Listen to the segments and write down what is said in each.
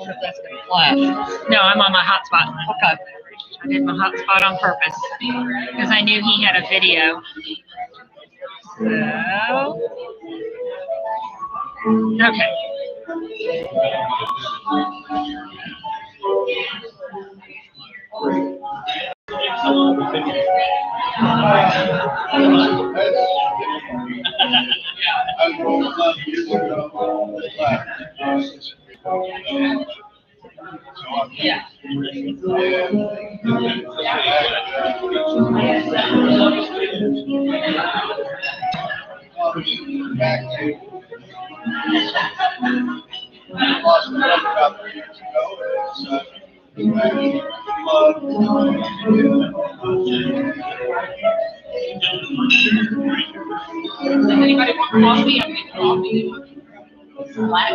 wonder if that's going to flash. No, I'm on my hotspot. Okay. I did my hotspot on purpose because I knew he had a video. So, okay. Yeah. Anybody want coffee? I'm getting coffee. Black.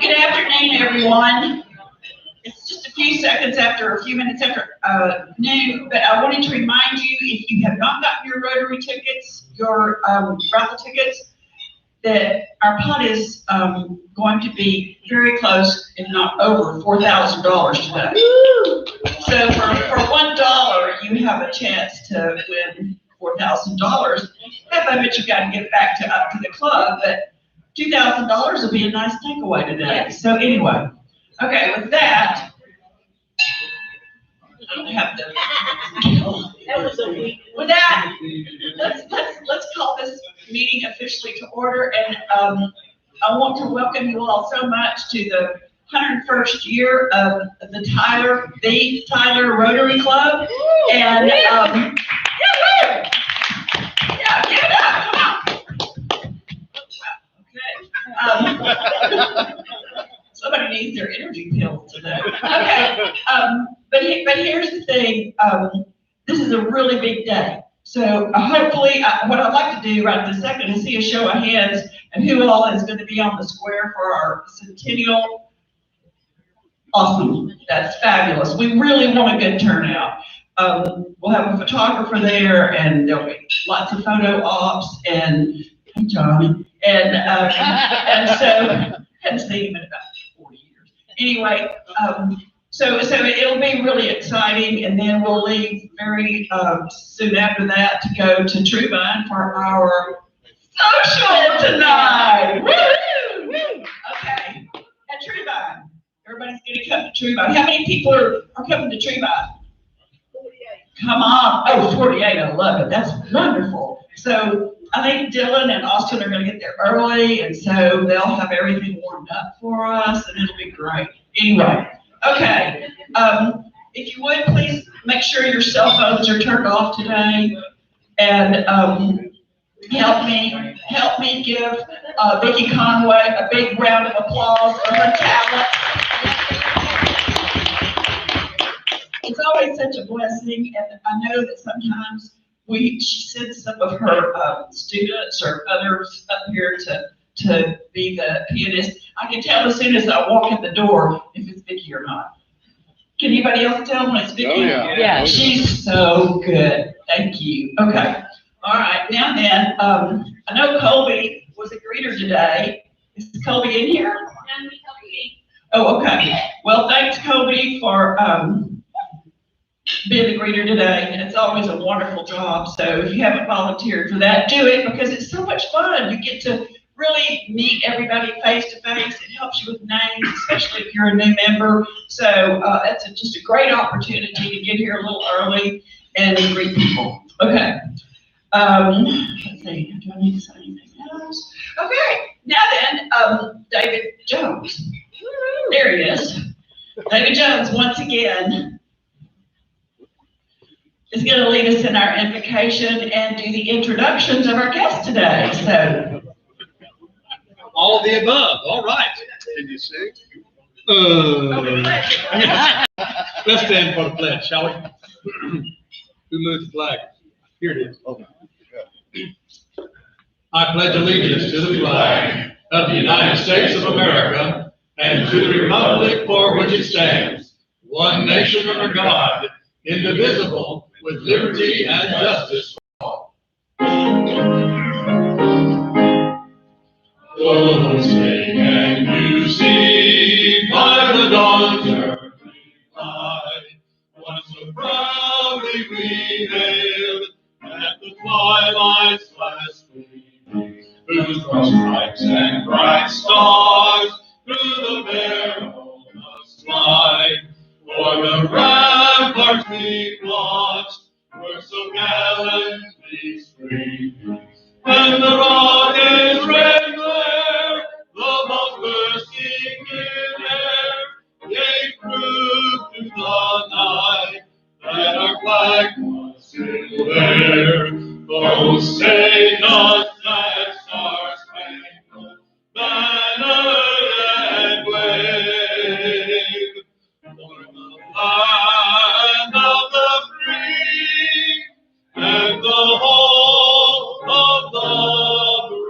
Good afternoon, everyone. It's just a few minutes after noon, but I wanted to remind you, if you have not gotten your Rotary tickets, your raffle tickets, that our pot is going to be very close, if not over, $4,000 today. So for $1, you have a chance to win $4,000. I bet you got to get back up to the club, but $2,000 will be a nice takeaway today. So anyway, okay, with that, I don't have to. With that, let's call this meeting officially to order, and I want to welcome you all so much to the 101st year of the Tyler Rotary Club, and yeah, give it up, come on. needs their energy pill today. Okay. But here's the thing. This is a really big day. So hopefully, what I'd like to do right this second is see a show of hands and who all is going to be on the square for our centennial. Awesome. That's fabulous. We really want a good turnout. We'll have a photographer there, and there'll be lots of photo ops, and hey, John, and so I hadn't seen him in about 40 years. Anyway, so it'll be really exciting, and then we'll leave very soon after that to go to Trubine for our social tonight. Woo! Okay, at Trubine. Everybody's gonna come to Trubine. How many people are coming to Trubine? 48. Come on. Oh, 48, I love it. That's wonderful. So I think Dylan and Austin are gonna get there early, and so they'll have everything warmed up for us, and it'll be great. Anyway, okay. If you would, please make sure your cell phones are turned off today, and help me give Vicki Conway a big round of applause for her talent. It's always such a blessing, and I know that sometimes she sends some of her students or others up here to be the pianist. I can tell as soon as I walk in the door if it's Vicki or not. Can anybody else tell when it's Vicki? Oh, yeah. Yeah. She's so good. Thank you. Okay. All right. Now then, I know Covey was a greeter today. Is Covey in here? Oh, okay. Well, thanks, Covey, for being the greeter today. And it's always a wonderful job. So if you haven't volunteered for that, do it, because it's so much fun. You get to really meet everybody face to face. It helps you with names, especially if you're a new member. So that's just a great opportunity to get here a little early and greet people. Okay. Let's see, do I need to say anything else? Okay, now then, David Jones. There he is. David Jones, once again, is going to lead us in our invocation and do the introductions of our guests today. So, all of the above. All right. Can you sing? Let's stand for the pledge, shall we? Who moved the flag? Here it is. Okay. I pledge allegiance to the flag of the United States of America and to the republic for which it stands, one nation under God, indivisible, with liberty and justice for all. Oh, sing and you see by the dawn's early light, once so proudly we hailed at the twilight's last gleaming, whose stripes and bright stars through the perilous fight, for the ramparts we watched were so gallantly streaming, and the rocket's red glare, the bombs bursting in air, gave proof to the night that our flag was still there. Oh, say not that star-spangled banner yet wave, for the land of the free and the home of the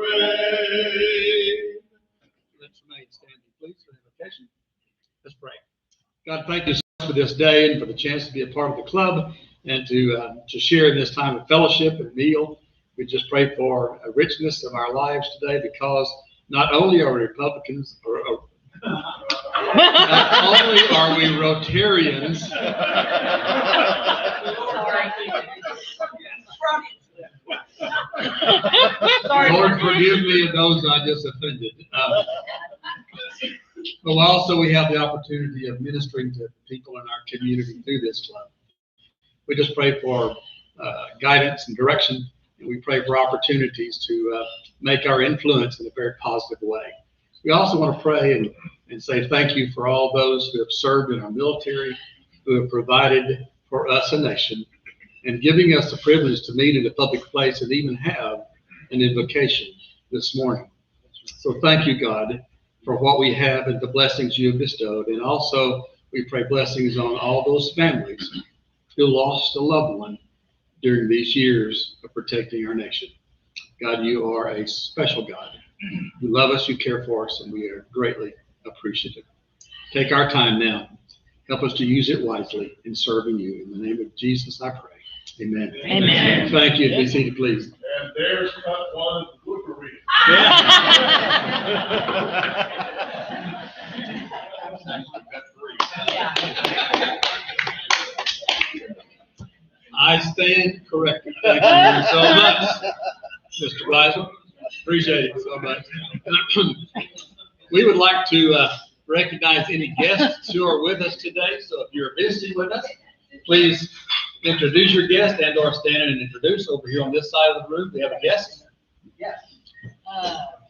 brave. Let's remain standing, please, for invocation. Let's pray. God, thank you so much for this day and for the chance to be a part of the club and to share in this time of fellowship and meal. We just pray for a richness of our lives today, because not only are we Republicans, not only are we Rotarians, Lord, forgive me of those I just offended. But also we have the opportunity of ministering to people in our community through this club. We just pray for guidance and direction, and we pray for opportunities to make our influence in a very positive way. We also want to pray and say thank you for all those who have served in our military, who have provided for us a nation, and giving us the privilege to meet in a public place and even have an invocation this morning. So thank you, God. for what we have and the blessings you have bestowed. And also, we pray blessings on all those families who lost a loved one during these years of protecting our nation. God, you are a special God. You love us, you care for us, and we are greatly appreciative. Take our time now. Help us to use it wisely in serving you. In the name of Jesus, I pray. Amen. Amen. Thank you. Be seated, please. And there's cut one of the blooper reel. I stand corrected. Thank you so much, Mr. Gliser. Appreciate it so much. We would like to recognize any guests who are with us today. So if you're visiting with us, please introduce your guest and/or stand and introduce. Over here on this side of the room, we have a guest. Yes.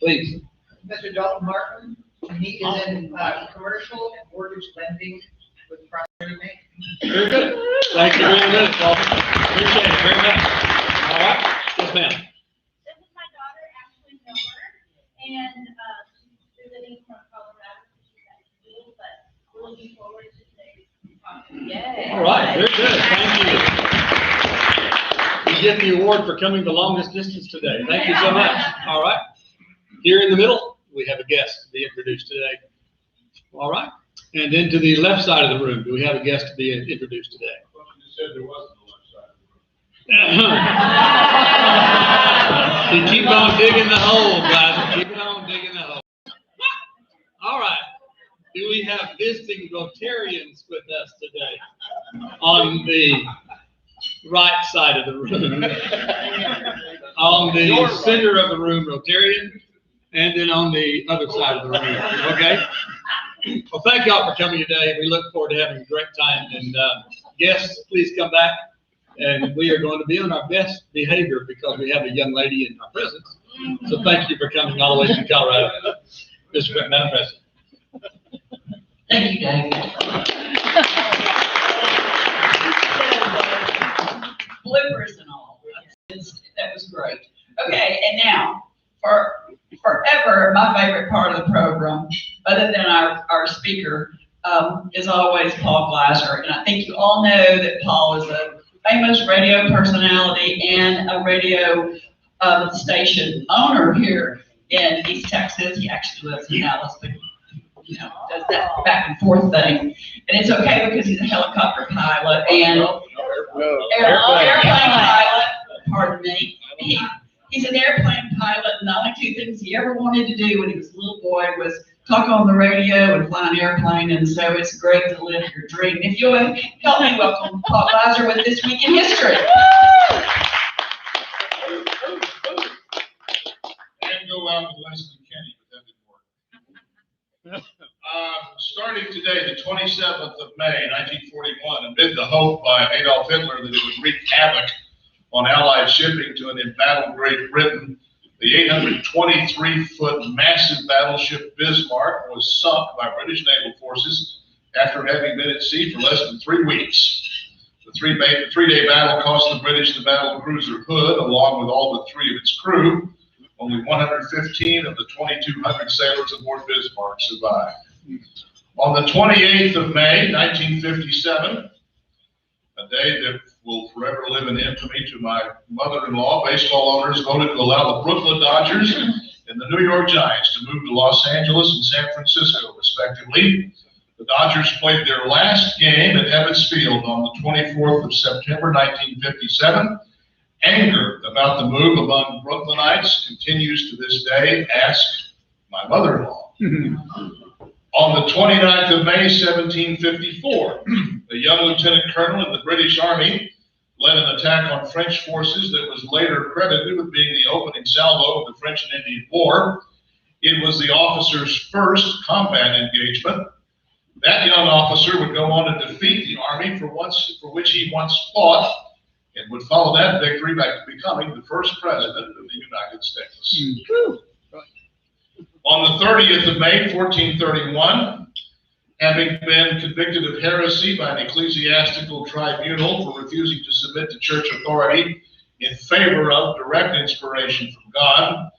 Please. Mr. Dalton Martin, he is in commercial and mortgage lending with primary bank. Very good. Thank you very much, Dalton. Appreciate it very much. All right. Yes, ma'am. This is my daughter, Ashley Miller, and she's visiting from Colorado. She's at school, but we're looking forward to today's talk. Yay. All right. Very good. Thank you. You get the award for coming the longest distance today. Thank you so much. All right. Here in the middle, we have a guest to be introduced today. All right. And then to the left side of the room, do we have a guest to be introduced today? Well, you said there wasn't a left side of the room. Keep on digging the hole, guys. Keep on digging the hole. All right. Do we have visiting Rotarians with us today? On the right side of the room. On the center of the room, Rotarian. And then on the other side of the room. Okay? Well, thank y'all for coming today. We look forward to having a great time. And guests, please come back. And we are going to be on our best behavior because we have a young lady in our presence. So thank you for coming all the way from Colorado. Mr. Madam President. Thank you, David. Bloopers and all. That was great. Okay, and now, forever, my favorite part of the program, other than our speaker, is always Paul Gliser. And I think you all know that Paul is a famous radio personality and a radio station owner here in East Texas. He actually lives in Dallas, but you know, does that back and forth thing. And it's okay because he's a helicopter pilot and airplane pilot, pardon me. He's an airplane pilot, and the only two things he ever wanted to do when he was a little boy was talk on the radio and fly an airplane, and so it's great to live your dream. If you'll help me welcome Paul Gliser with This Week in History. And go out with Leslie Kenny, but that didn't work. Starting today, the 27th of May, 1941, amid the hope by Adolf Hitler that it would wreak havoc on Allied shipping to an embattled Great Britain, the 823-foot massive battleship Bismarck was sunk by British naval forces after having been at sea for less than 3 weeks. The three-day battle cost the British the battle cruiser Hood, along with all but 3 of its crew. Only 115 of the 2,200 sailors aboard Bismarck survived. On the 28th of May, 1957, a day that will forever live in infamy to my mother-in-law, baseball owners voted to allow the Brooklyn Dodgers and the New York Giants to move to Los Angeles and San Francisco, respectively. The Dodgers played their last game at Ebbets Field on the 24th of September, 1957. Anger about the move among Brooklynites continues to this day. Ask my mother-in-law. On the 29th of May, 1754, a young lieutenant colonel in the British Army led an attack on French forces that was later credited with being the opening salvo of the French and Indian War. It was the officer's first combat engagement. That young officer would go on to defeat the Army for which he once fought, and would follow that victory by becoming the first president of the United States. On the 30th of May, 1431, having been convicted of heresy by an ecclesiastical tribunal for refusing to submit to church authority in favor of direct inspiration from God,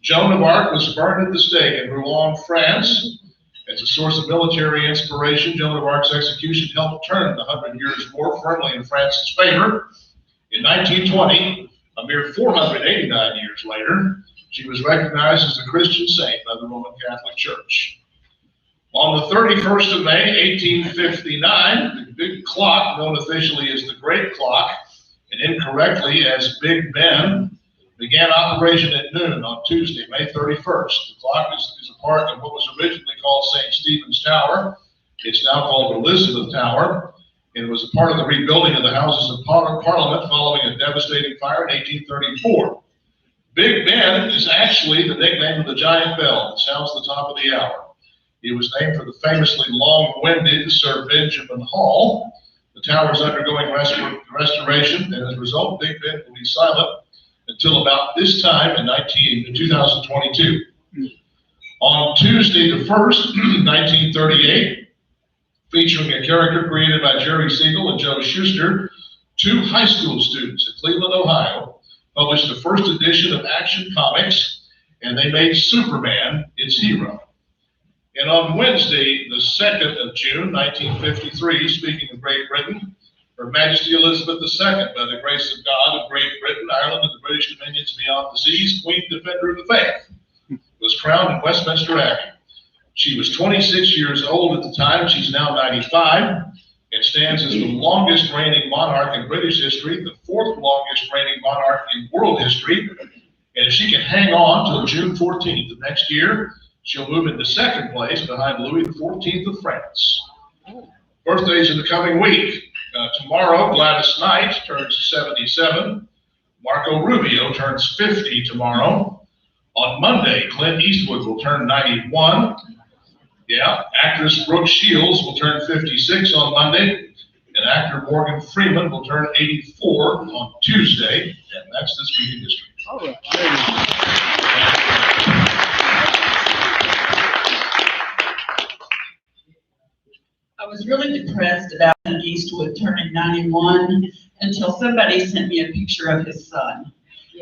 Joan of Arc was burned at the stake in Rouen, France. As a source of military inspiration, Joan of Arc's execution helped turn the 100 Years' War firmly in France's favor. In 1920, a mere 489 years later, she was recognized as a Christian saint by the Roman Catholic Church. On the 31st of May, 1859, the big clock, known officially as the Great Clock, and incorrectly as Big Ben, began operation at noon on Tuesday, May 31st. The clock is a part of what was originally called St. Stephen's Tower. It's now called Elizabeth Tower. And it was a part of the rebuilding of the Houses of Parliament following a devastating fire in 1834. Big Ben is actually the nickname of the giant bell that sounds the top of the hour. It was named for the famously long-winded Sir Benjamin Hall. The tower is undergoing restoration, and as a result, Big Ben will be silent until about this time in 2022. On Tuesday the 1st, 1938, featuring a character created by Jerry Siegel and Joe Shuster, 2 high school students in Cleveland, Ohio, published the first edition of Action Comics, and they made Superman its hero. And on Wednesday, the 2nd of June, 1953, speaking of Great Britain, Her Majesty Elizabeth II, by the grace of God of Great Britain, Ireland, and the British dominions beyond the seas, Queen Defender of the Faith, was crowned in Westminster Abbey. She was 26 years old at the time. She's now 95 and stands as the longest reigning monarch in British history, the 4th longest reigning monarch in world history. And if she can hang on till June 14th of next year, she'll move into 2nd place behind Louis XIV of France. Birthdays in the coming week. Tomorrow, Gladys Knight turns 77. Marco Rubio turns 50 tomorrow. On Monday, Clint Eastwood will turn 91. Yeah, actress Brooke Shields will turn 56 on Monday. And actor Morgan Freeman will turn 84 on Tuesday. And that's this week in history. All right. I was really depressed about Clint Eastwood turning 91 until somebody sent me a picture of his son.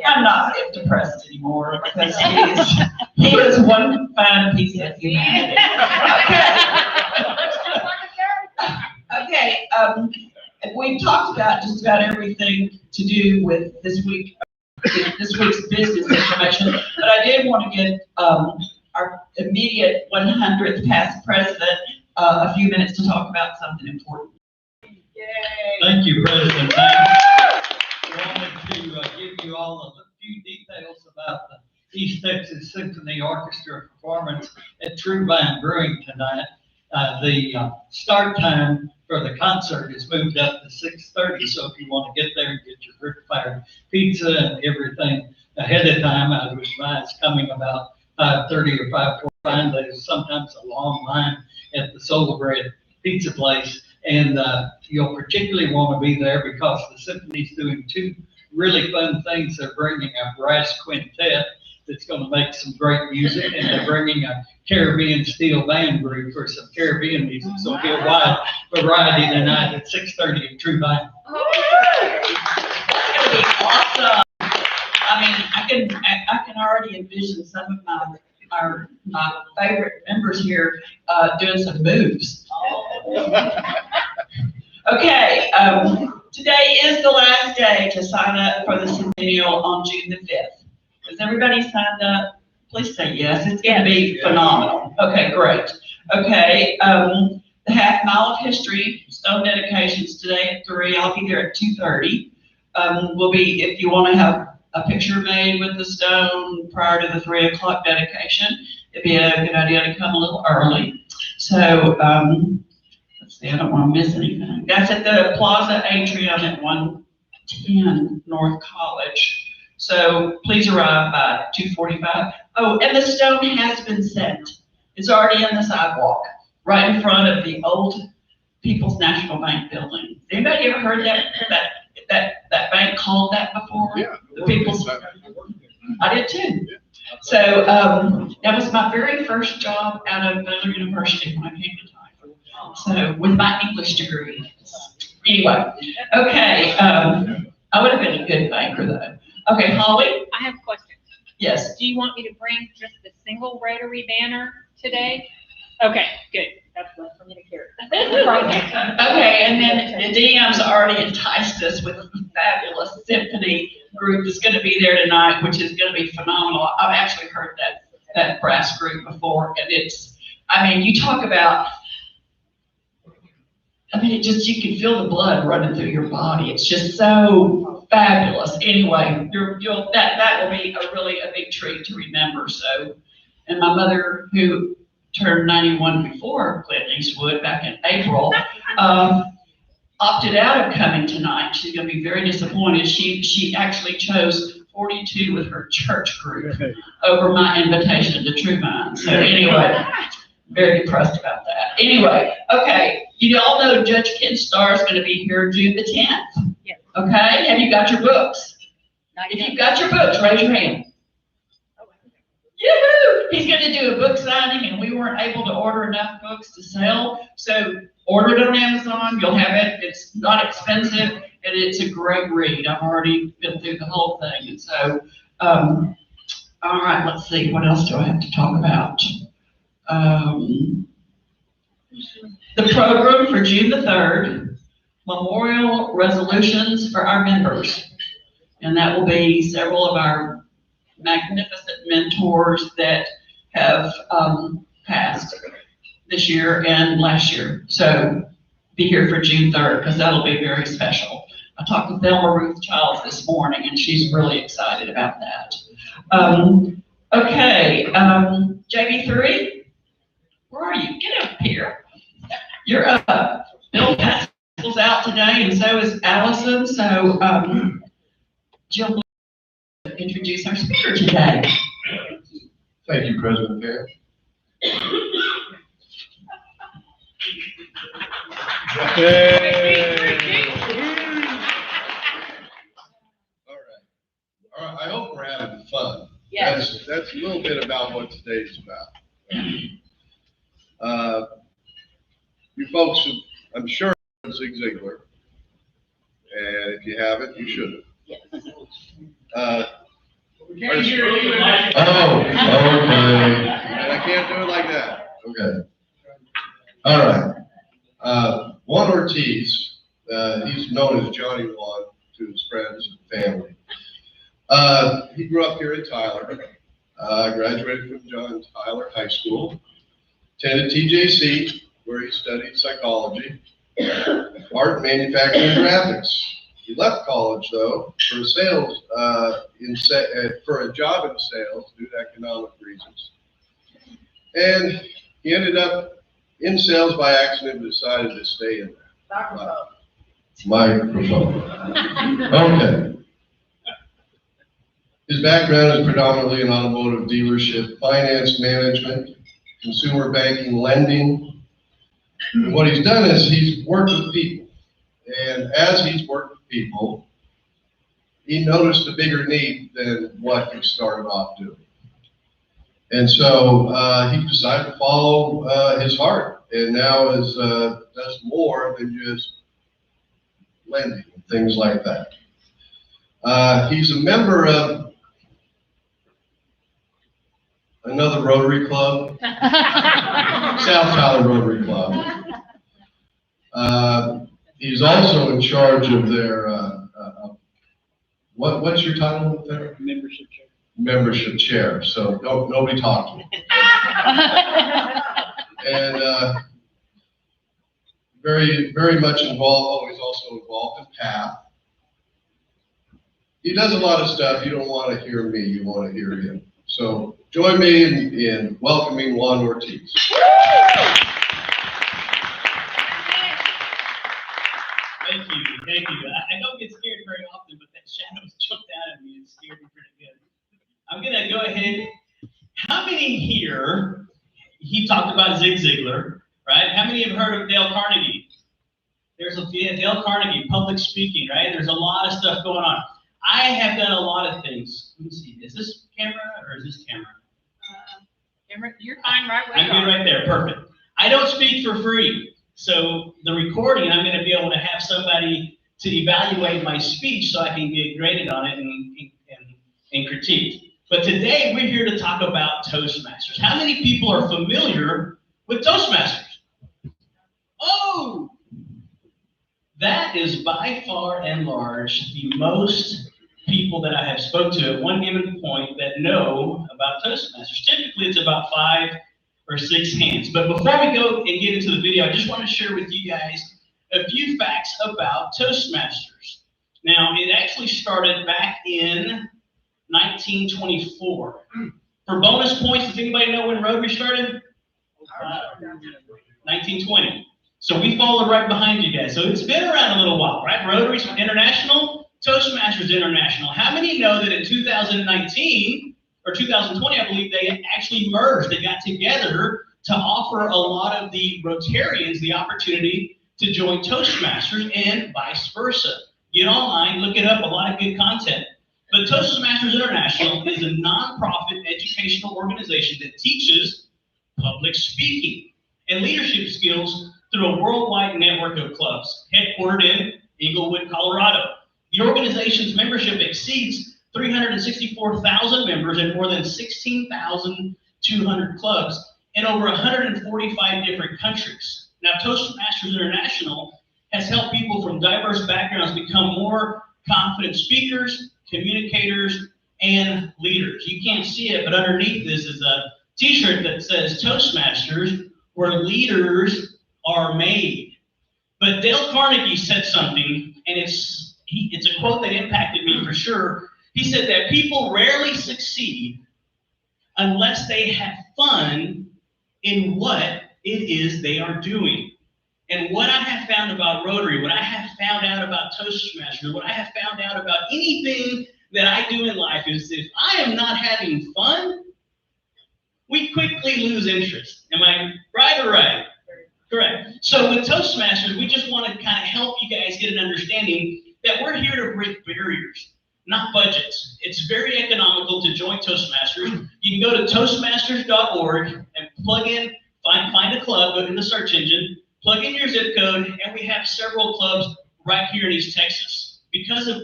I'm not depressed anymore because he is one fine piece of humanity. Okay, we talked about just about everything to do with this week's business information, but I did want to give our immediate 100th past president a few minutes to talk about something important. Yay. Thank you, President. I wanted to give you all a few details about the East Texas Symphony Orchestra performance at True Vine Brewing tonight. The start time for the concert is moved up to 6:30, so if you want to get there and get your brick-fired pizza and everything ahead of time, I would advise coming about 5:30 or 5:45. There's sometimes a long line at the Soul Bread Pizza place, and you'll particularly want to be there because the symphony's doing 2 really fun things. They're bringing a brass quintet that's going to make some great music, and they're bringing a Caribbean steel band group for some Caribbean music. So it'll be a wide variety tonight at 6:30 at True Vine. That's gonna be awesome. I mean, I can already envision some of my favorite members here doing some moves. Okay, today is the last day to sign up for the Centennial on June the 5th. Has everybody signed up? Please say yes. It's going to be phenomenal. Okay, great. Okay, the half mile of history, stone dedications today at 3. I'll be there at 2:30. Will be, if you want to have a picture made with the stone prior to the 3 o'clock dedication, it'd be a good idea to come a little early. So, let's see, I don't want to miss anything. That's at the Plaza Atrium at 110 North College. So please arrive by 2:45. Oh, and the stone has been sent. It's already in the sidewalk, right in front of the old People's National Bank building. Anybody ever heard that bank called that before? Yeah. The People's. I did too. So that was my very first job out of Baylor University when I came to Tyler. So with my English degree. Anyway, okay. I would have been a good banker though. Okay, Holly? I have a question. Yes. Do you want me to bring just the single Rotary banner today? Okay, good. That's left for me to carry. Okay, and then Dean's already enticed us with a fabulous symphony group that's gonna be there tonight, which is gonna be phenomenal. I've actually heard that brass group before, and it's, I mean, you talk about, I mean, it just, you can feel the blood running through your body. It's just so fabulous. Anyway, that will be a big treat to remember, so. And my mother, who turned 91 before Clint Eastwood back in April, opted out of coming tonight. She's gonna be very disappointed. She actually chose 42 with her church group over my invitation to True Vine. So anyway, very depressed about that. Anyway, okay, you all know Judge Ken Starr is gonna be here June the 10th. Yes. Okay, have you got your books? If you've got your books, raise your hand. Yoo-hoo! He's gonna do a book signing, and we weren't able to order enough books to sell, so order it on Amazon, you'll have it, it's not expensive, and it's a great read. I've already been through the whole thing, and so, all right, let's see, what else do I have to talk about? The program for June the 3rd, memorial resolutions for our members, and that will be several of our magnificent mentors that have passed this year and last year. So be here for June 3rd, because that'll be very special. I talked to Thelma Ruth Childs this morning, and she's really excited about that. Okay, JB3, where are you? Get up here. You're up. Bill Pascal's out today, and so is Allison. So Jill, introduce our speaker today. Thank you, President Fair. All right, I hope we're having fun. Yes. That's a little bit about what today's about. You folks, I'm sure, Zig Ziglar, and if you haven't, you should have. Can't hear you. Oh, okay. And I can't do it like that. Okay. All right. Juan Ortiz, he's known as Johnny Juan to his friends and family. He grew up here in Tyler, graduated from John Tyler High School, attended TJC, where he studied psychology, art, manufacturing, and graphics. He left college though for sales, for a job in sales due to economic reasons, and he ended up in sales by accident and decided to stay in there. Microphone. Okay. His background is predominantly in automotive dealership, finance management, consumer banking, lending. And what he's done is he's worked with people. And as he's worked with people, he noticed a bigger need than what he started off doing. And so he decided to follow his heart, and now does more than just lending and things like that. He's a member of another Rotary Club, South Tyler Rotary Club. He's also in charge of their, what's your title there? Membership chair. Membership chair, so nobody talk to him. And very, very much involved, he's also involved in PATH. He does a lot of stuff. You don't want to hear me, you want to hear him. So join me in welcoming Juan Ortiz. Thank you. I don't get scared very often, but that shadow jumped out at me and scared me pretty good. I'm gonna go ahead. How many here, he talked about Zig Ziglar, right? How many have heard of Dale Carnegie? There's Dale Carnegie, public speaking, right? There's a lot of stuff going on. I have done a lot of things. Let me see, is this camera or is this camera? Camera, you're fine right where you I'm are. good right there, perfect. I don't speak for free. So the recording, I'm going to be able to have somebody to evaluate my speech so I can get graded on it and critiqued. But today we're here to talk about Toastmasters. How many people are familiar with Toastmasters? Oh, that is by far and large the most people that I have spoke to at one given point that know about Toastmasters. Typically it's about 5 or 6 hands. But before we go and get into the video, I just want to share with you guys a few facts about Toastmasters. Now, it actually started back in 1924. For bonus points, does anybody know when Rotary started? 1920. So we followed right behind you guys. So it's been around a little while, right? Rotary's international, Toastmasters international. How many know that in 2019, or 2020, I believe, they actually merged. They got together to offer a lot of the Rotarians the opportunity to join Toastmasters and vice versa. Get online, look it up, a lot of good content. But Toastmasters International is a nonprofit educational organization that teaches public speaking and leadership skills through a worldwide network of clubs, headquartered in Englewood, Colorado. The organization's membership exceeds 364,000 members in more than 16,200 clubs in over 145 different countries. Now, Toastmasters International has helped people from diverse backgrounds become more confident speakers, communicators, and leaders. You can't see it, but underneath this is a t-shirt that says Toastmasters, where leaders are made. But Dale Carnegie said something, and it's a quote that impacted me for sure. He said that people rarely succeed unless they have fun in what it is they are doing. And what I have found about Rotary, what I have found out about Toastmasters, what I have found out about anything that I do in life is if I am not having fun, we quickly lose interest. Am I right or right? Correct. So with Toastmasters, we just want to kind of help you guys get an understanding that we're here to break barriers, not budgets. It's very economical to join Toastmasters. You can go to toastmasters.org and plug in, find a club, go to the search engine, plug in your zip code, and we have several clubs right here in East Texas. Because of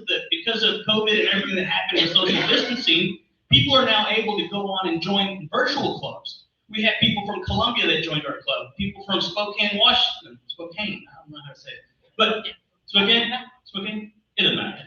COVID and everything that happened with social distancing, people are now able to go on and join virtual clubs. We have people from Columbia that joined our club, people from Spokane, Washington, Spokane, I don't know how to say it, but Spokane, it doesn't matter.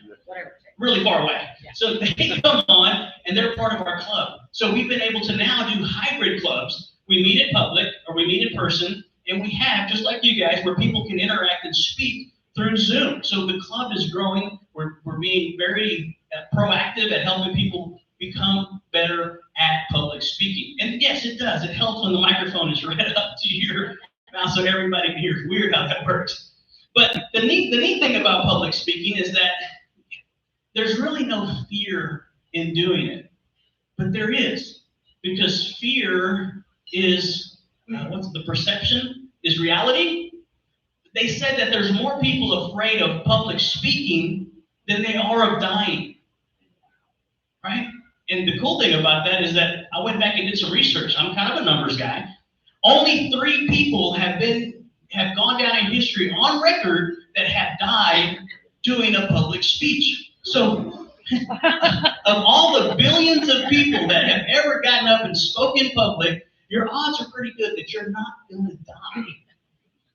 Really far away. So they come on and they're part of our club. So we've been able to now do hybrid clubs. We meet in public or we meet in person, and we have, just like you guys, where people can interact and speak through Zoom. So the club is growing. We're being very proactive at helping people become better at public speaking. And yes, it does. It helps when the microphone is right up to your mouth so everybody can hear. It's weird how that works. But the neat thing about public speaking is that there's really no fear in doing it. But there is, because fear is, what's the perception is reality. They said that there's more people afraid of public speaking than they are of dying, right? And the cool thing about that is that I went back and did some research. I'm kind of a numbers guy. Only 3 people have gone down in history on record that have died doing a public speech. So of all the billions of people that have ever gotten up and spoke in public, your odds are pretty good that you're not going to die.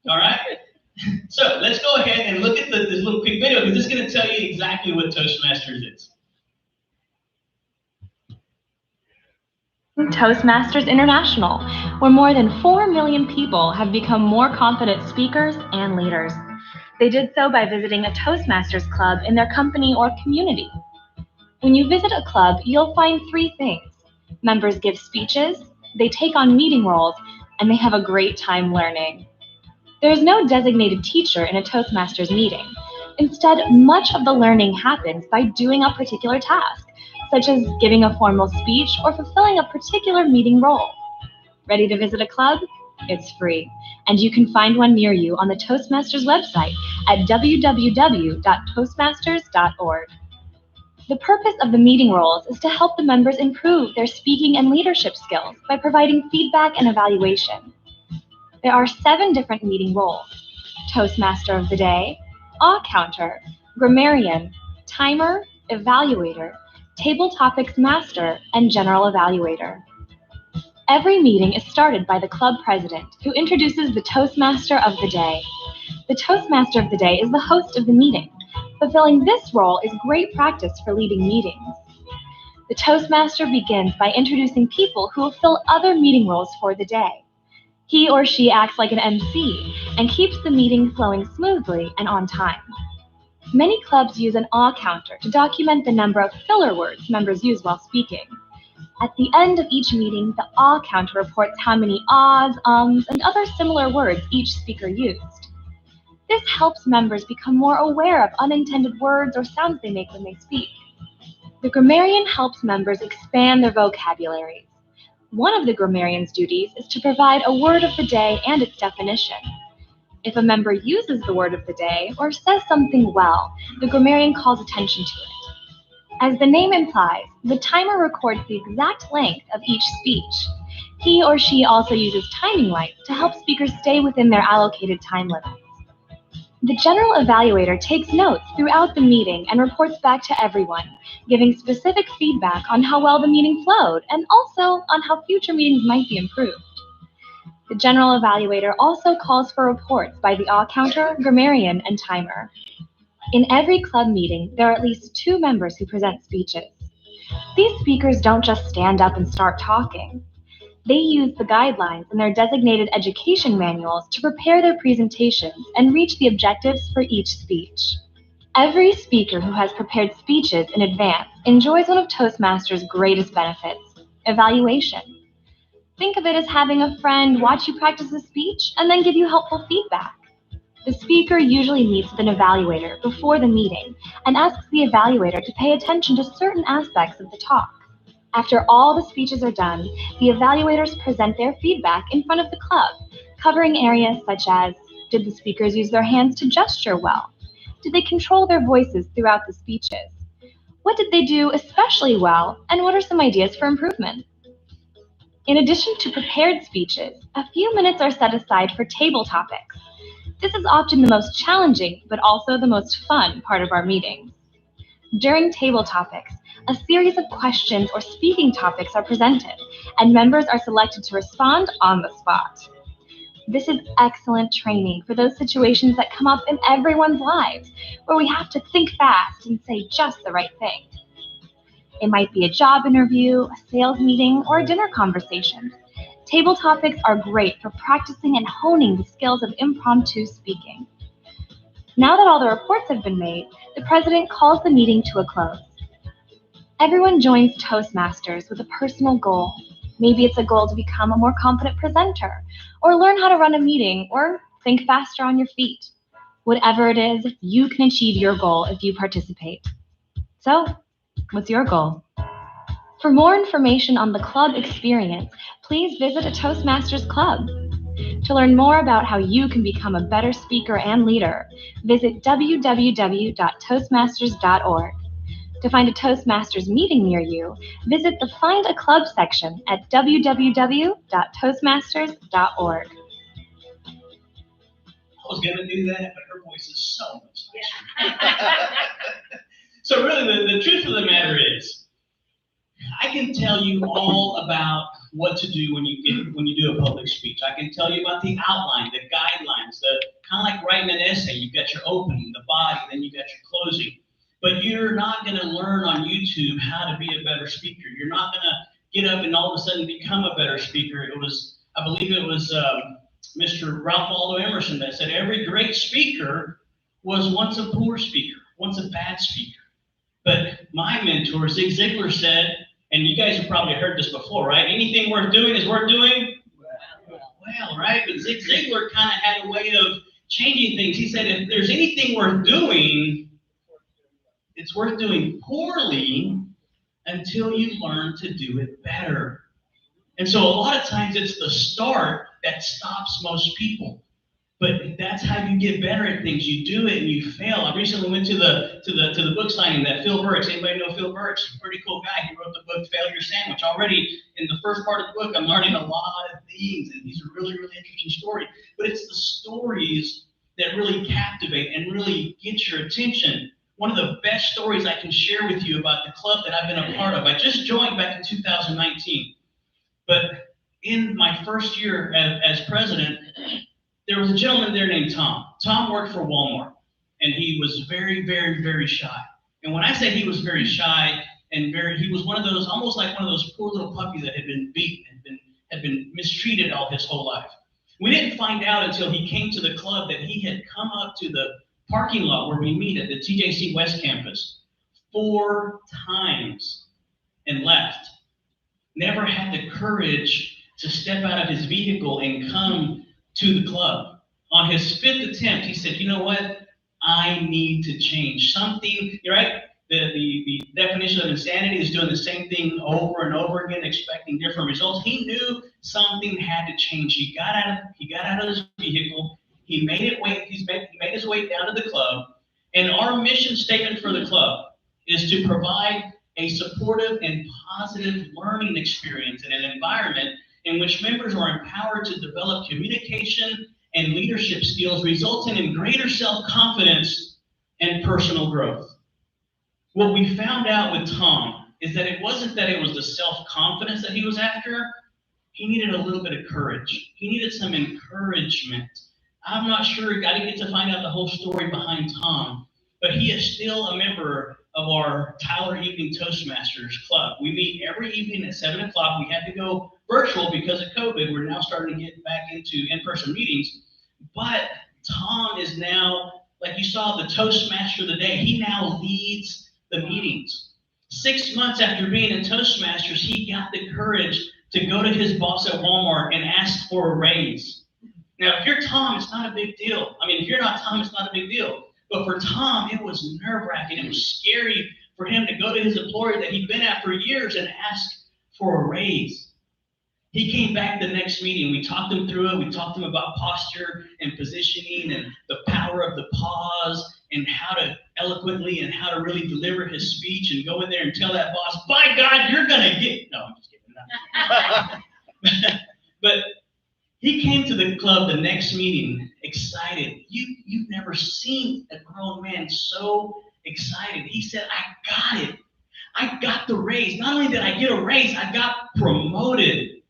All right? So let's go ahead and look at this little quick video, because this is going to tell you exactly what Toastmasters is. Toastmasters International, where more than 4 million people have become more confident speakers and leaders. They did so by visiting a Toastmasters club in their company or community. When you visit a club, you'll find 3 things. Members give speeches, they take on meeting roles, and they have a great time learning. There is no designated teacher in a Toastmasters meeting. Instead, much of the learning happens by doing a particular task, such as giving a formal speech or fulfilling a particular meeting role. Ready to visit a club? It's free, and you can find one near you on the Toastmasters website at www.toastmasters.org. The purpose of the meeting roles is to help the members improve their speaking and leadership skills by providing feedback and evaluation. There are 7 different meeting roles: Toastmaster of the Day, Counter, Grammarian, Timer, Evaluator, Table Topics Master, and General Evaluator. Every meeting is started by the club president, who introduces the Toastmaster of the day. The Toastmaster of the day is the host of the meeting. Fulfilling this role is great practice for leading meetings. The Toastmaster begins by introducing people who will fill other meeting roles for the day. He or she acts like an MC and keeps the meeting flowing smoothly and on time. Many clubs use an awe counter to document the number of filler words members use while speaking. At the end of each meeting, the awe counter reports how many ahs, and other similar words each speaker used. This helps members become more aware of unintended words or sounds they make when they speak. The grammarian helps members expand their vocabularies. One of the grammarian's duties is to provide a word of the day and its definition. If a member uses the word of the day or says something well, the grammarian calls attention to it. As the name implies, the timer records the exact length of each speech. He or she also uses timing lights to help speakers stay within their allocated time limits. The general evaluator takes notes throughout the meeting and reports back to everyone, giving specific feedback on how well the meeting flowed and also on how future meetings might be improved. The general evaluator also calls for reports by the awe counter, grammarian, and timer. In every club meeting, there are at least 2 members who present speeches. These speakers don't just stand up and start talking. They use the guidelines in their designated education manuals to prepare their presentations and reach the objectives for each speech. Every speaker who has prepared speeches in advance enjoys one of Toastmasters' greatest benefits, evaluation. Think of it as having a friend watch you practice a speech and then give you helpful feedback. The speaker usually meets with an evaluator before the meeting and asks the evaluator to pay attention to certain aspects of the talk. After all the speeches are done, the evaluators present their feedback in front of the club, covering areas such as, did the speakers use their hands to gesture well? Did they control their voices throughout the speeches? What did they do especially well, and what are some ideas for improvement? In addition to prepared speeches, a few minutes are set aside for table topics. This is often the most challenging, but also the most fun part of our meetings. During table topics, a series of questions or speaking topics are presented, and members are selected to respond on the spot. This is excellent training for those situations that come up in everyone's lives, where we have to think fast and say just the right thing. It might be a job interview, a sales meeting, or a dinner conversation. Table topics are great for practicing and honing the skills of impromptu speaking. Now that all the reports have been made, the president calls the meeting to a close. Everyone joins Toastmasters with a personal goal. Maybe it's a goal to become a more confident presenter, or learn how to run a meeting, or think faster on your feet. Whatever it is, you can achieve your goal if you participate. So, what's your goal? For more information on the club experience, please visit a Toastmasters club. To learn more about how you can become a better speaker and leader, visit www.toastmasters.org. To find a Toastmasters meeting near you, visit the Find a Club section at www.toastmasters.org. I was gonna do that, but her voice is so much nicer. So really, the truth of the matter is, I can tell you all about what to do when you do a public speech. I can tell you about the outline, the guidelines, the kind of like writing an essay. You've got your opening, the body, then you've got your closing. But you're not going to learn on YouTube how to be a better speaker. You're not going to get up and all of a sudden become a better speaker. I believe it was Mr. Ralph Waldo Emerson that said every great speaker was once a poor speaker, once a bad speaker. But my mentor, Zig Ziglar, said, and you guys have probably heard this before, right? Anything worth doing is worth doing well, right? But Zig Ziglar kind of had a way of changing things. He said, if there's anything worth doing, it's worth doing poorly until you learn to do it better. And so a lot of times it's the start that stops most people. But that's how you get better at things. You do it and you fail. I recently went to the book signing that Phil Burks. Anybody know Phil Burks? Pretty cool guy. He wrote the book Failure Sandwich. Already in the first part of the book, I'm learning a lot of things, and these are really, really interesting stories. But it's the stories that really captivate and really get your attention. One of the best have stories I can share with you about the club that I've been a part of. I just joined back in 2019. But in my first year as president, there was a gentleman there named Tom. Tom worked for Walmart, and he was very, very, very shy. And when I say he was very shy and he was one of those, almost like one of those poor little puppies that had been beaten, had been mistreated all his whole life. We didn't find out until he came to the club that he had come up to the parking lot where we meet at the TJC West campus 4 times and left. Never had the courage to step out of his vehicle and come to the club. On his 5th attempt, he said, you know what? I need to change something, right? The definition of insanity is doing the same thing over and over again, expecting different results. He knew something had to change. He got out of his vehicle. He made his way down to the club. And our mission statement for the club is to provide a supportive and positive learning experience in an environment in which members are empowered to develop communication and leadership skills, resulting in greater self-confidence and personal growth. What we found out with Tom is that it wasn't that it was the self-confidence that he was after. He needed a little bit of courage. He needed some encouragement. I'm not sure, I didn't get to find out the whole story behind Tom, but he is still a member of our Tyler Evening Toastmasters Club. We meet every evening at 7 o'clock. We had to go virtual because of COVID. We're now starting to get back into in-person meetings. But Tom is now, like you saw, the Toastmaster of the day. He now leads the meetings. 6 months after being in Toastmasters, he got the courage to go to his boss at Walmart and ask for a raise. Now, if you're Tom, it's not a big deal. I mean, if you're not Tom, it's not a big deal. But for Tom, it was nerve-wracking. It was scary for him to go to his employer that he'd been at for years and ask for a raise. He came back the next meeting. We talked him through it. We talked to him about posture and positioning and the power of the pause and how to eloquently and how to really deliver his speech and go in there and tell that boss, by God, you're going to get... No, I'm just kidding. But he came to the club the next meeting excited. You've never seen a grown man so excited. He said, I got it. I got the raise. Not only did I get a raise, I got promoted.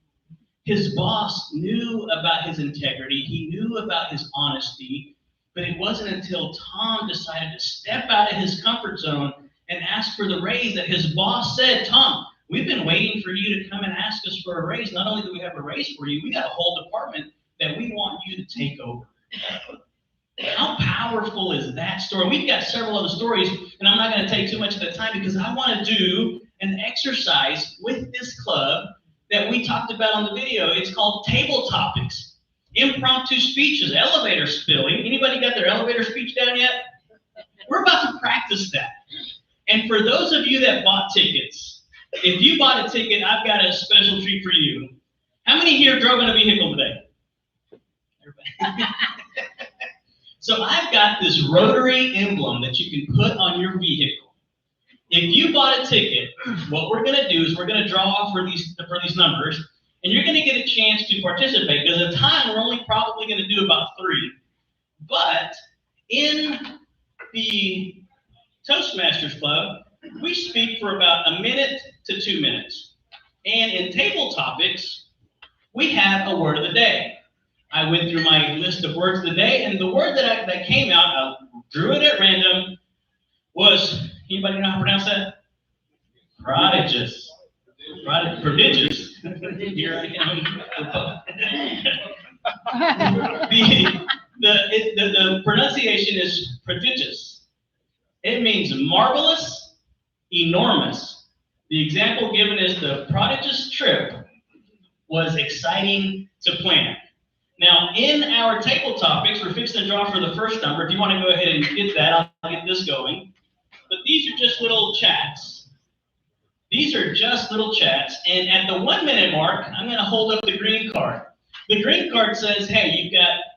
His boss knew about his integrity. He knew about his honesty. But it wasn't until Tom decided to step out of his comfort zone and ask for the raise that his boss said, Tom, we've been waiting for you to come and ask us for a raise. Not only do we have a raise for you, we got a whole department that we want you to take over. How powerful is that story? We've got several other stories, and I'm not going to take too much of the time because I want to do an exercise with this club that we talked about on the video. It's called Table Topics. Impromptu speeches, elevator spilling. Anybody got their elevator speech down yet? We're about to practice that. And for those of you that bought tickets, if you bought a ticket, I've got a special treat for you. How many here drove in a vehicle today? Everybody. So I've got this Rotary emblem that you can put on your vehicle. If you bought a ticket, what we're going to do is we're going to draw for these numbers, and you're going to get a chance to participate. Because at the time, we're only probably going to do about 3. But in the Toastmasters Club, we speak for about 1 minute to 2 minutes. And in Table Topics, we have a word of the day. I went through my list of words of the day, and the word that came out, I drew it at random, was, anybody know how to pronounce that? Prodigious. Prodigious. Here I am. The pronunciation is prodigious. It means marvelous, enormous. The example given is the prodigious trip was exciting to plan. Now, in our table topics, we're fixing to draw for the first number. If you want to go ahead and get that, I'll get this going. But these are just little chats. These are just little chats. And at the 1 minute mark, I'm going to hold up the green card. The green card says, hey,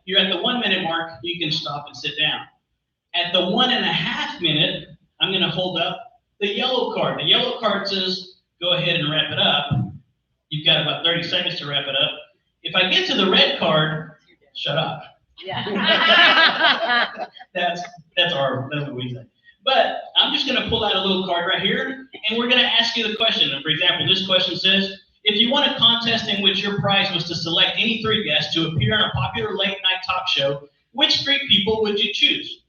you're at the 1 minute mark, you can stop and sit down. At the 1.5 minute, I'm going to hold up the yellow card. The yellow card says, go ahead and wrap it up. You've got about 30 seconds to wrap it up. If I get to the red card, shut up. Yeah. that's what we say. But I'm just going to pull out a little card right here, and we're going to ask you the question. And for example, this question says, if you won a contest in which your prize was to select any 3 guests to appear on a popular late-night talk show, which 3 people would you choose?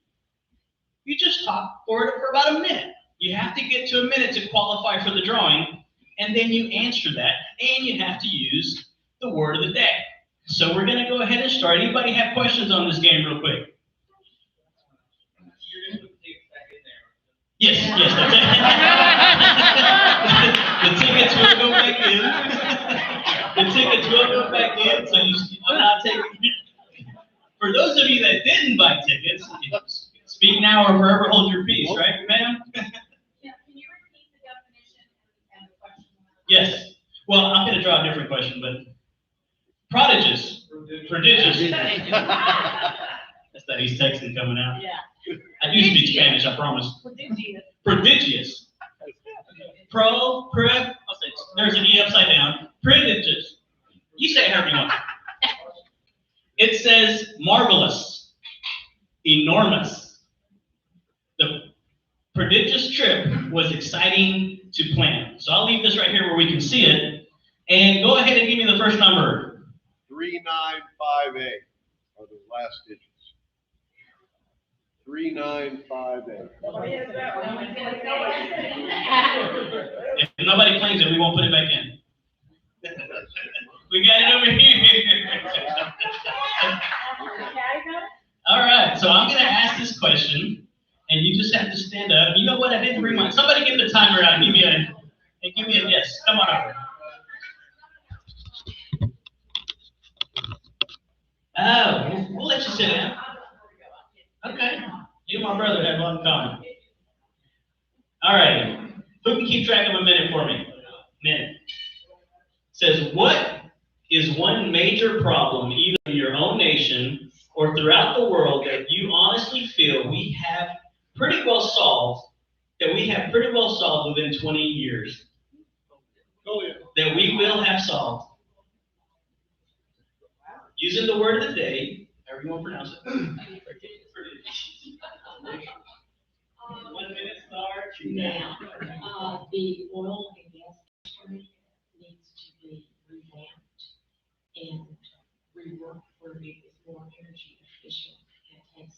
You just talk for about a minute. You have to get to a minute to qualify for the drawing, and then you answer that, and you have to use the word of the day. So we're going to go ahead and start. Anybody have questions on this game real quick? Yes, that's it. The tickets will go back in. The tickets will go back in, so I'm not taking. For those of you that didn't buy tickets, speak now or forever hold your peace, right, ma'am? Yeah, can you repeat the definition and the question? Yes. Well, I'm going to draw a different question, but prodigious. Prodigious. That's that East Texan coming out. Yeah. I do speak Spanish, I promise. Prodigious. There's an E upside down. Prodigious. You say it however you want. It says marvelous, enormous. The prodigious trip was exciting to plan. So I'll leave this right here where we can see it. And go ahead and give me the first number. 395A are the last digits. 395A. If nobody claims it, we won't put it back in. We got it over here. All right, so I'm going to ask this question, and you just have to stand up. You know what? I didn't bring mine. Somebody get the timer out and give me a yes. Come on over. Oh, we'll let you sit down. Okay. You and my brother have one in common. All right. Who can keep track of a minute for me? Minute. Says, what is one major problem, either in your own nation or throughout the world, that you honestly feel we have pretty well solved, within 20 years? Oh, yeah. That we will have solved. Using the word of the day, however you want to pronounce it. 1 minute start. Now, the oil and gas industry needs to be revamped and reworked where it is more energy efficient and takes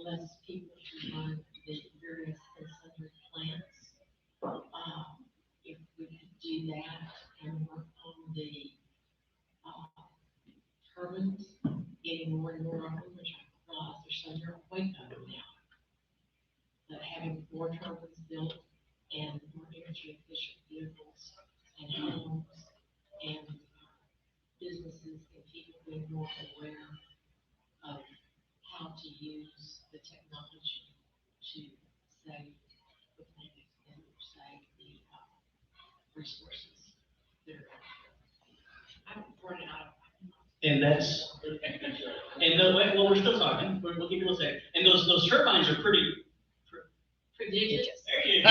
less people to run the various and sundry plants. If we could do that and work on the turbines, getting more and more of them, which I realize there's some here in Waco now. But having more turbines built and more energy efficient vehicles and homes and businesses and people being more aware of how to use the technology to save the planet and save the resources that are out there. I'm running out of. And that's, well, we're still talking. We'll give you a second. And those turbines are pretty. Prodigious. There you go.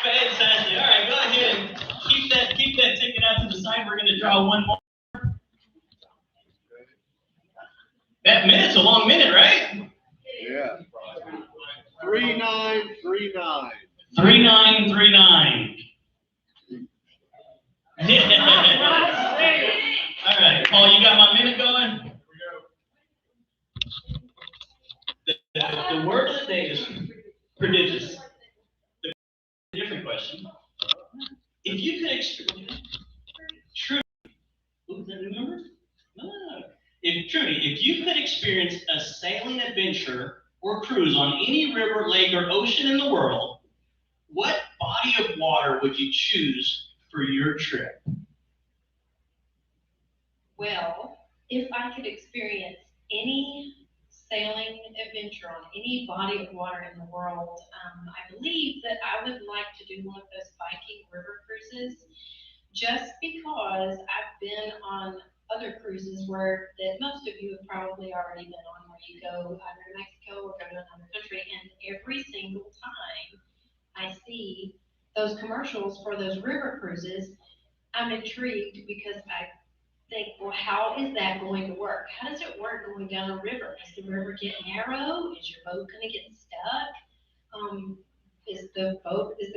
Fantastic. All right, go ahead and keep that ticket out to the side. We're going to draw one more. That minute's a long minute, right? Yeah. 3939. 3939. All right, Paul, you got my minute going? The word of the day is prodigious. The different question. If you could experience Trudy, was that a number? No. If you could experience a sailing adventure or cruise on any river, lake, or ocean in the world, what body of water would you choose for your trip? Well, if I could experience any sailing adventure on any body of water in the world, I believe that I would like to do one of those Viking river cruises, just because I've been on other cruises that most of you have probably already been on, where you go either to Mexico or go to another country, and every single time I see those commercials for those river cruises, I'm intrigued because I think, well, how is that going to work? How does it work going down a river? Does the river get narrow? Is your boat going to get stuck? Is the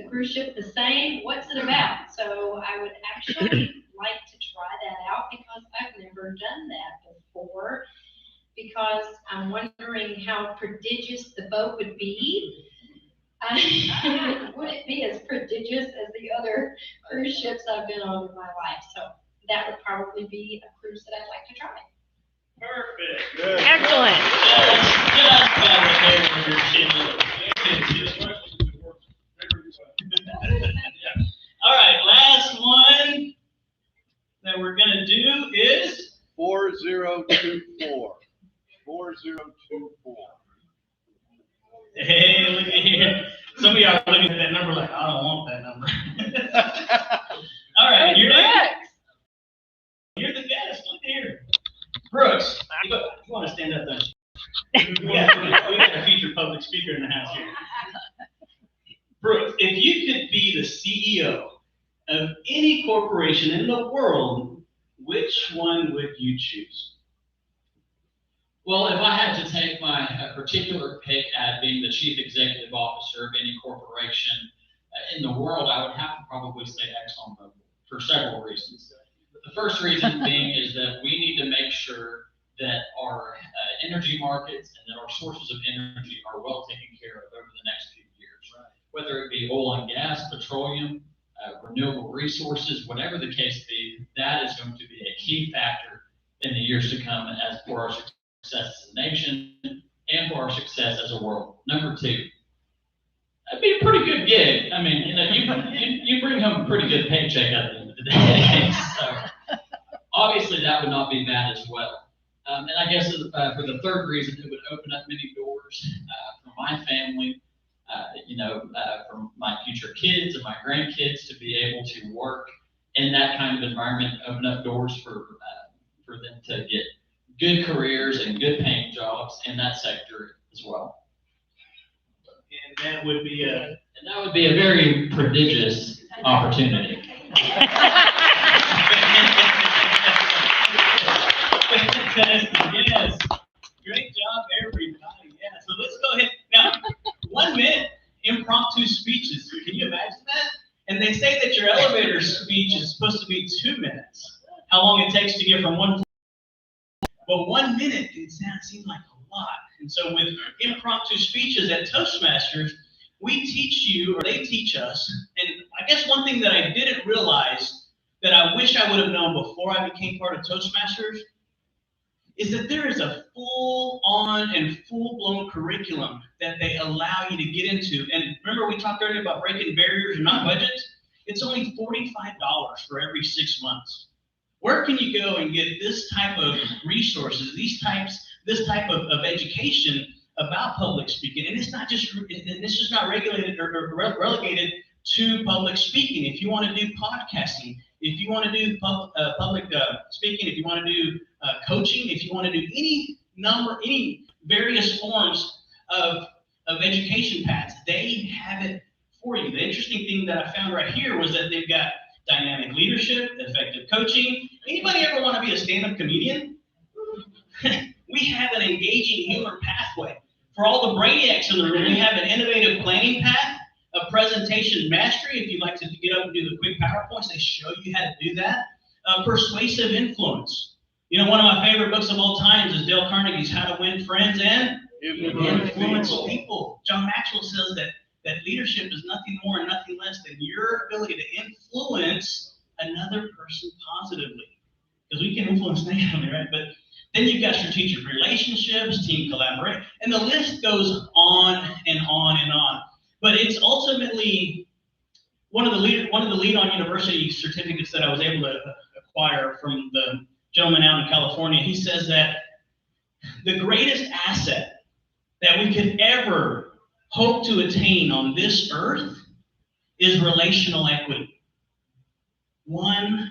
cruise ship the same? What's it about? So I would actually like to try that out because I've never done that before. Because I'm wondering how prodigious the boat would be. Would it be as prodigious as the other cruise ships I've been on in my life? So that would probably be a cruise that I'd like to try. Perfect. Good. Excellent. All right, last one that we're gonna do is 4024. 4024. hey, look at here. Some of y'all are looking at that number like, I don't want that number. All right, you're next. You're the guest. Look here. Brooks, you want to stand up, don't you? We got a featured public speaker in the house here. Brooks, if you could be the CEO of any corporation in the world, which one would you choose? Well, if I had to take my particular pick at being the chief executive officer of any corporation in the world, I would have to probably say ExxonMobil for several reasons. The first reason being is that we need to make sure that our energy markets and that our sources of energy are well taken care of over the next few years. Whether it be oil and gas, petroleum, renewable resources, whatever the case be, that is going to be a key factor in the years to come as for our success as a nation and for our success as a world. Number two, that'd be a pretty good gig. I mean, you bring home a pretty good paycheck at the end of the day. So obviously that would not be bad as well. And I guess for the third reason, it would open up many doors for my family, for my future kids and my grandkids to be able to work in that kind of environment, open up doors for them to get good careers and good paying jobs in that sector as well. And that would be a very prodigious opportunity. Yes. Great job, everybody. Yeah. So let's go ahead. Now, 1 minute impromptu speeches. Can you imagine that? And they say that your elevator speech is supposed to be 2 minutes. How long it takes to get from one place. But 1 minute can seem like a lot. And so with impromptu speeches at Toastmasters, we teach you, or they teach us, and I guess one thing that I didn't realize that I wish I would have known before I became part of Toastmasters is that there is a full-on and full-blown curriculum that they allow you to get into. And remember we talked earlier about breaking barriers and not budgets? It's only $45 for every 6 months. Where can you go and get this type of resources, this type of education about public speaking? And it's not just regulated or relegated to public speaking. If you want to do podcasting, if you want to do public speaking, if you want to do coaching, if you want to do any various forms of education paths, they have it for you. The interesting thing that I found right here was that they've got dynamic leadership, effective coaching. Anybody ever want to be a stand-up comedian? We have an engaging humor pathway. For all the brainiacs in the room, we have an innovative planning path, a presentation mastery. If you'd like to get up and do the quick PowerPoints, they show you how to do that. Persuasive influence. You know, one of my favorite books of all times is Dale Carnegie's How to Win Friends and Influence People. John Maxwell says that leadership is nothing more and nothing less than your ability to influence another person positively. Because we can influence negatively, right? But then you've got strategic relationships, team collaboration, and the list goes on and on and on. But it's ultimately one of the Lead On University certificates that I was able to acquire from the gentleman out in California. He says that the greatest asset that we could ever hope to attain on this earth is relational equity. One,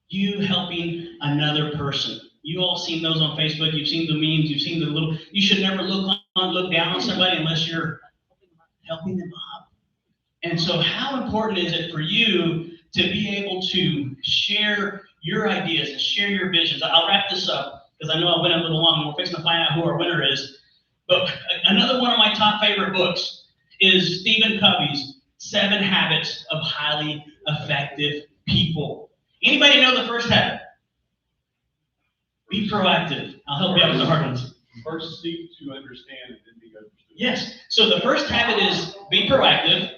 you helping another person. You all seen those on Facebook. You've seen the memes. You've seen the little. You should never look down on somebody unless you're helping them up. And so, how important is it for you to be able to share your ideas and share share your visions. I'll wrap this up because I know I went a little long. We're fixing to find out who our winner is. But another one of my top favorite books is Stephen Covey's 7 Habits of Highly Effective People. Anybody know the first habit? Be proactive. I'll help you out with the hard ones. First seek to understand and then be understood. Yes. So the first habit is be proactive.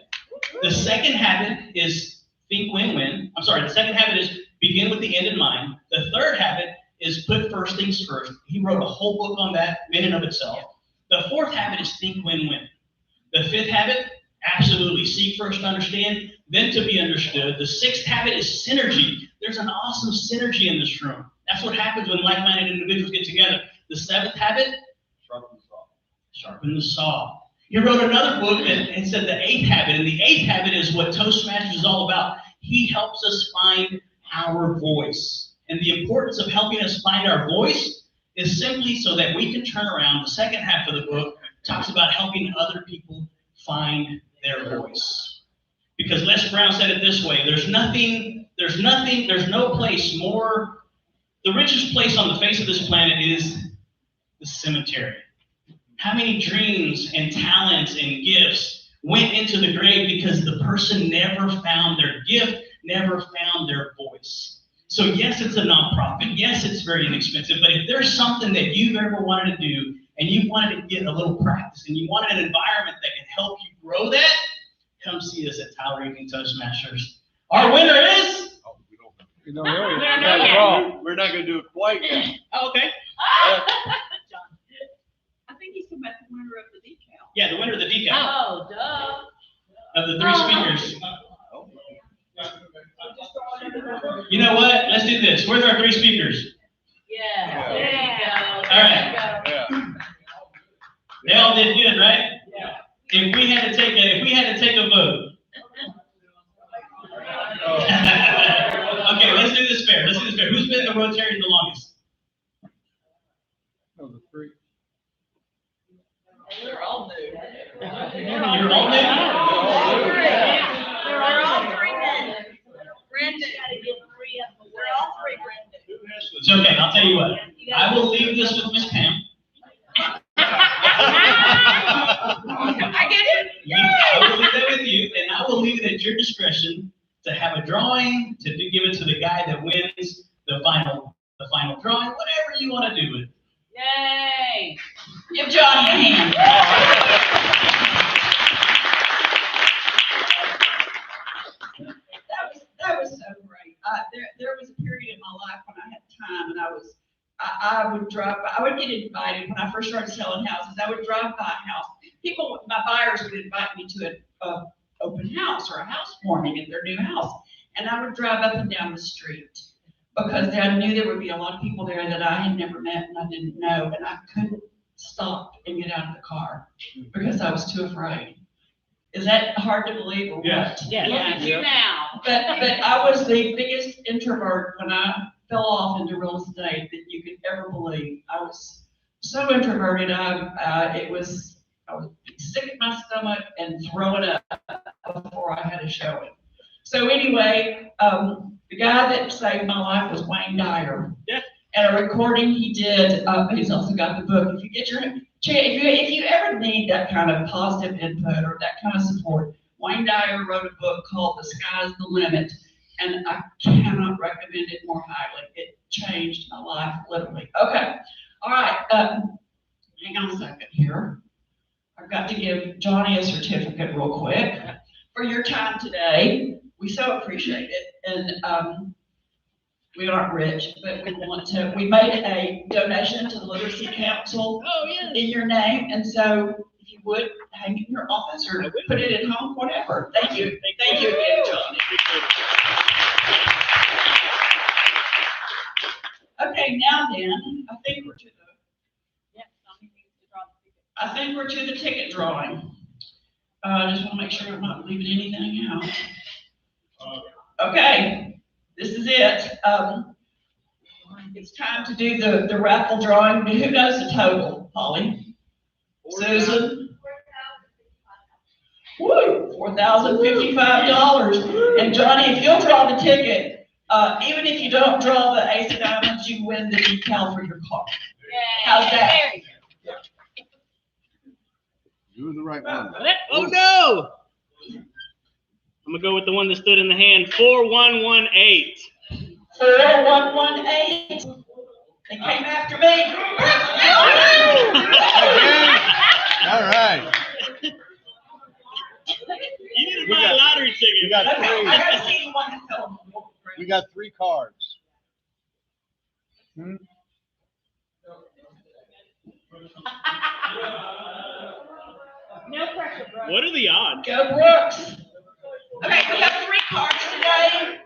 The second habit is think win-win. I'm sorry, the second habit is begin with the end in mind. The third habit is put first things first. He wrote a whole book on that in and of itself. The fourth habit is think win-win. The fifth habit, absolutely seek first to understand, then to be understood. The sixth habit is synergy. There's an awesome synergy in this room. That's what happens when like-minded individuals get together. The seventh habit, Sharpen the saw. sharpen the saw. He wrote another book and said the eighth habit, and the eighth habit is what Toastmasters is all about. He helps us find our voice. And the importance of helping us find our voice is simply so that we can turn around. The second half of the book talks about helping other people find their voice. Because Les Brown said it this way, there's no place more, the richest place on the face of this planet is the cemetery. How many dreams and talents and gifts went into the grave because the person never found their gift, never found their voice? So yes, it's a nonprofit. Yes, it's very inexpensive. But if there's something that you've ever wanted to do and you wanted to get a little practice and you wanted an environment that can help you grow that, come see us at Tyler Evening Toastmasters. Our winner is? We don't know. We're not going to do it quite yet. Oh, okay. I think he's talking about the winner of the decal. Yeah, the winner of the decal. Oh, duh. Of the 3 speakers. You know what? Let's do this. Where's our 3 speakers? Yeah. There you go. All right. Yeah. They all did good, right? Yeah. If we had to take a vote. Okay, let's do this fair. Who's been the Rotarian the longest? No, the 3. They're all new. You're all new? They're all 3 men. Brandon. We're all 3 Brandon. It's okay, I'll tell you what. I will leave this with Miss Pam. I get it. I will leave that with you, and I will leave it at your discretion to have a drawing, to give it to the guy that wins the final drawing, whatever you want to do with it. Yay. Give Johnny a hand. That was so great. There was a period in my life when I had time, and I would get invited when I first started selling houses. I would drive by a house. My buyers would invite me to an open house or a housewarming at their new house, and I would drive up and down the street because I knew there would be a lot of people there that I had never met and I didn't know, and I couldn't stop and get out of the car because I was too afraid. Is that hard to believe or what? Yes. Look at you now. But I was the biggest introvert when I fell off into real estate that you could ever believe. I was so introverted. I was sick at my stomach and throwing up before I had a showing. So anyway, the guy that saved my life was Wayne Dyer. Yeah. And a recording he did. He's also got the book. If you get your chance, if you ever need that kind of positive input or that kind of support, Wayne Dyer wrote a book called The Sky's the Limit, and I cannot recommend it more highly. It changed my life, literally. Okay, all right, hang on a second here. I've got to give Johnny a certificate real quick for your time today. We so appreciate it, and we aren't rich, but we made a donation to the Literacy Council in your name, and so if you would, hang it in your office or put it at home, whatever. Thank you. Thank you again, Johnny. Okay, now then, I think we're to the ticket drawing. I just want to make sure I'm not leaving anything out. Okay, this is it. It's time to do the raffle drawing. Who knows the total? Holly? Susan? Woo! $4,055. And Johnny, if you'll draw the ticket, Even if you don't draw the ace of diamonds, you win the decal for your car. How's that? Doing the right one. Oh no! I'm gonna go with the one that stood in the hand, 4118. 4118. They came after me. All right. You need to buy a lottery ticket. We got Okay, three. I gotta see the one that fell. We got 3 cards. No pressure, bro. What are the odds? Go Brooks. Okay, we have 3 cards today.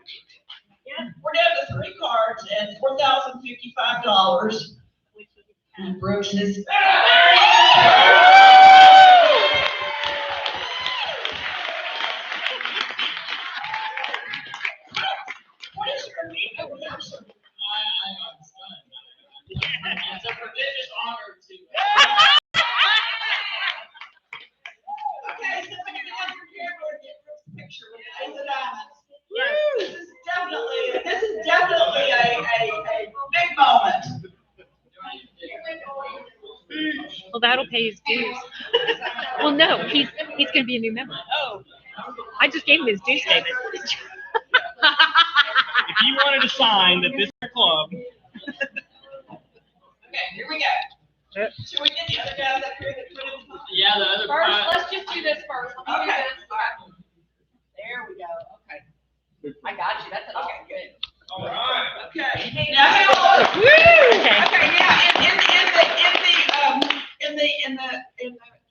We're down to 3 cards at $4,055. And Brooks is. What is your name? It's a prodigious honor to. Okay, so I'm gonna have your camera and get Brooks' picture with the ace of diamonds. This is definitely a big moment. Well, that'll pay his dues. Well, no, he's gonna be a new member. Oh. I just gave him his due statement. If you wanted to sign that this is your club, Okay, here we go. Should we get the other guys up here that put in? Yeah, the other First, part. let's just do this first. Let me do Okay. this. There we go. Okay. I got you. That's okay. Good. All right. Okay. Now, how? Okay. Now, in the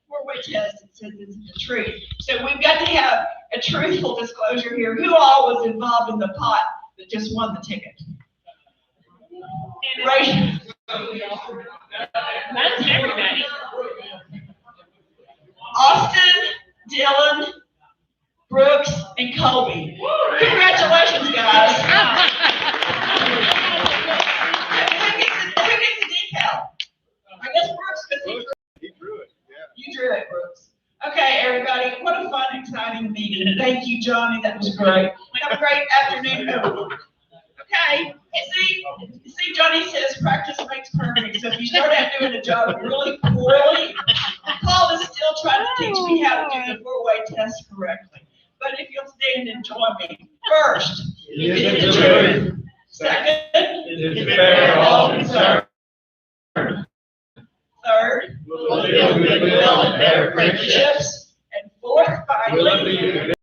4-way test, it says it's the truth. So we've got to have a truthful disclosure here. Who all was involved in the pot that just won the ticket? Right. That's everybody. Austin, Dylan, Brooks, and Covey. Congratulations, guys. Who gets the decal? I guess Brooks, because He drew it. Yeah. you drew it, Brooks. Okay, everybody, what a fun, exciting meeting. Thank you, Johnny. That was great. Have a great afternoon, everyone. Okay, you see, Johnny says practice makes perfect. So if you start out doing a job really poorly, Paul is still trying to teach me how to do the 4-way test correctly. But if you'll stand and join me, first, is the truth. Second, It's fair to all concerned. third, Will build goodwill and better friendships. and fourth, finally, Will